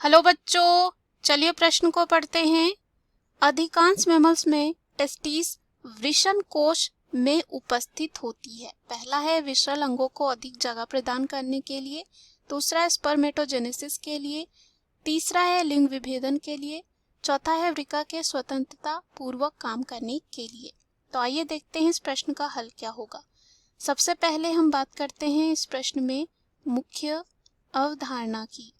Hello बच्चों, चलिए प्रश्न को पढ़ते हैं। अधिकांश मैमल्स में टेस्टिस वृषण कोश में उपस्थित होती है। पहला है विषल अंगों को अधिक जगह प्रदान करने के लिए, दूसरा है स्पर्मेटोजेनेसिस के लिए, तीसरा है लिंग विभेदन के लिए, चौथा है वृक्का के स्वतंत्रता पूर्वक काम करने के लिए। तो आइए देखते हैं इस प्रश्न का हल क्या होगा। सबसे पहले हम बात करते हैं इस प्रश्न में मुख्य अवधारणा की।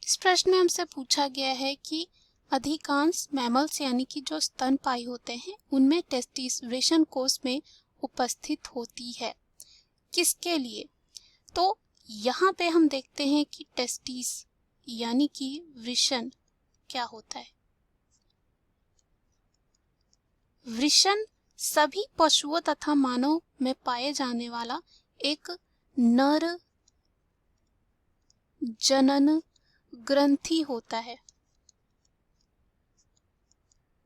इस प्रश्न में हमसे पूछा गया है कि अधिकांश मैमल्स यानी कि जो स्तनपायी होते हैं उनमें टेस्टिस वृषण कोश में उपस्थित होती है। किसके लिए? तो यहाँ पे हम देखते हैं कि टेस्टिस यानी कि वृषण क्या होता है। वृषण सभी पशुओं तथा मानव में पाए जाने वाला एक नर जनन ग्रंथि होता है।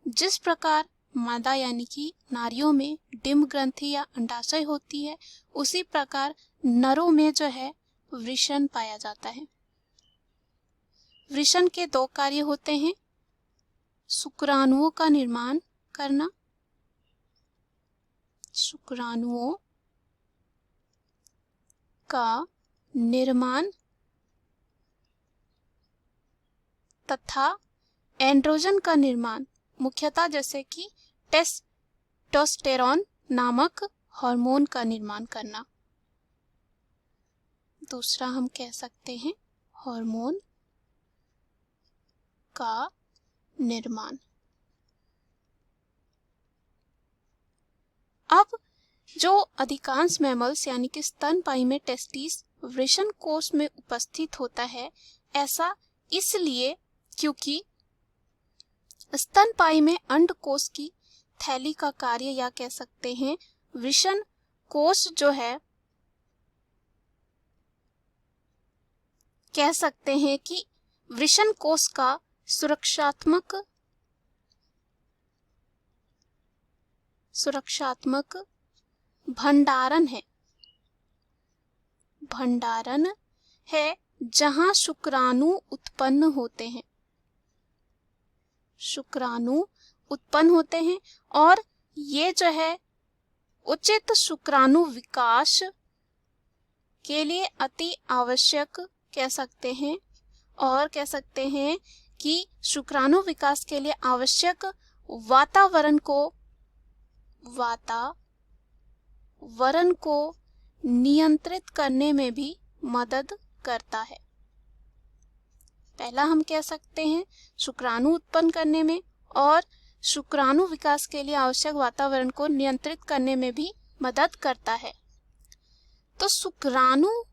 जिस प्रकार मादा यानी कि नारियों में डिंब ग्रंथि या अंडाशय होती है, उसी प्रकार नरों में जो है वृषण पाया जाता है। वृषण के दो कार्य होते हैं, शुक्राणुओं का निर्माण करना, शुक्राणुओं का निर्माण तथा एंड्रोजन का निर्माण, मुख्यतः जैसे कि टेस्टोस्टेरोन नामक हार्मोन का निर्माण करना। दूसरा हम कह सकते हैं हार्मोन का निर्माण। अब जो अधिकांश मैमल्स यानी कि स्तनपायी में टेस्टिस वृषण कोश में उपस्थित होता है, ऐसा इसलिए क्योंकि स्तनपायी में अंडकोश की थैली का कार्य या कह सकते हैं वृषण कोश जो है, कह सकते हैं कि वृषण कोश का सुरक्षात्मक भंडारण है जहां शुक्राणु उत्पन्न होते हैं। शुक्राणु उत्पन्न होते हैं और ये जो है उचित शुक्राणु विकास के लिए अति आवश्यक कह सकते हैं, और कह सकते हैं कि शुक्राणु विकास के लिए आवश्यक वातावरण को नियंत्रित करने में भी मदद करता है। पहला हम कह सकते हैं शुक्राणु उत्पन्न करने में और शुक्राणु विकास के लिए आवश्यक वातावरण को नियंत्रित करने में भी मदद करता है। तो शुक्राणु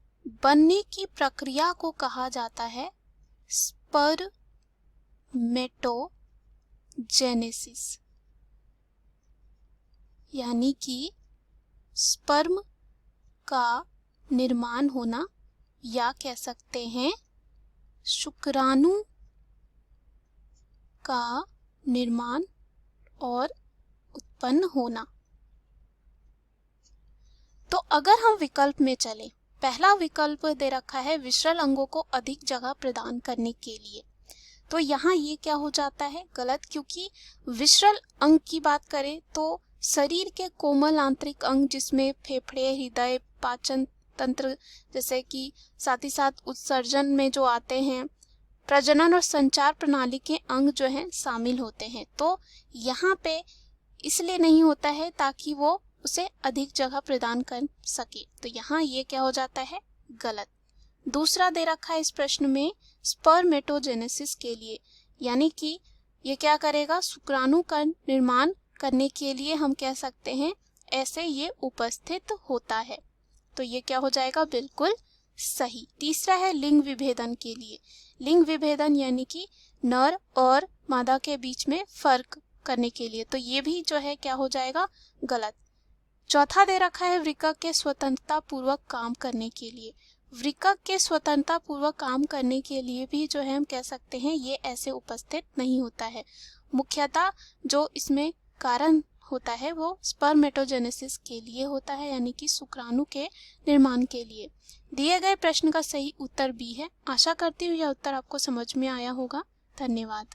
बनने की प्रक्रिया को कहा जाता है स्पर्मेटोजेनेसिस, यानी कि स्पर्म का निर्माण होना, या कह सकते हैं शुक्राणु का निर्माण और उत्पन्न होना। तो अगर हम विकल्प में चले, पहला विकल्प दे रखा है विषल अंगों को अधिक जगह प्रदान करने के लिए, तो यहाँ ये क्या हो जाता है गलत, क्योंकि विषल अंग की बात करें तो शरीर के कोमल आंतरिक अंग जिसमें फेफड़े, हृदय, पाचन तंत्र जैसे कि साथ ही साथ उत्सर्जन में जो आते हैं, प्रजनन और संचार प्रणाली के अंग जो हैं शामिल होते हैं। तो यहाँ पे इसलिए नहीं होता है ताकि वो उसे अधिक जगह प्रदान कर सके, तो यहाँ ये क्या हो जाता है गलत। दूसरा दे रखा है इस प्रश्न में स्पर्मेटोजेनेसिस के लिए, यानी कि ये क्या करेगा, शुक्राणु का निर्माण करने के लिए हम कह सकते हैं ऐसे ये उपस्थित होता है, तो ये क्या हो जाएगा बिल्कुल सही। तीसरा है लिंग विभेदन के लिए, लिंग विभेदन यानी कि नर और मादा के बीच में फर्क करने के लिए, तो ये भी जो है क्या हो जाएगा गलत। चौथा दे रखा है वृक्का के स्वतंत्रता पूर्वक काम करने के लिए, वृक्का के स्वतंत्रता पूर्वक काम करने के लिए भी जो है हम कह सकते हैं ये ऐसे उपस्थित नहीं होता है। मुख्यतः जो इसमें कारण होता है वो स्पर्मेटोजेनेसिस के लिए होता है, यानी कि शुक्राणु के निर्माण के लिए। दिए गए प्रश्न का सही उत्तर बी है। आशा करती हूँ यह उत्तर आपको समझ में आया होगा। धन्यवाद।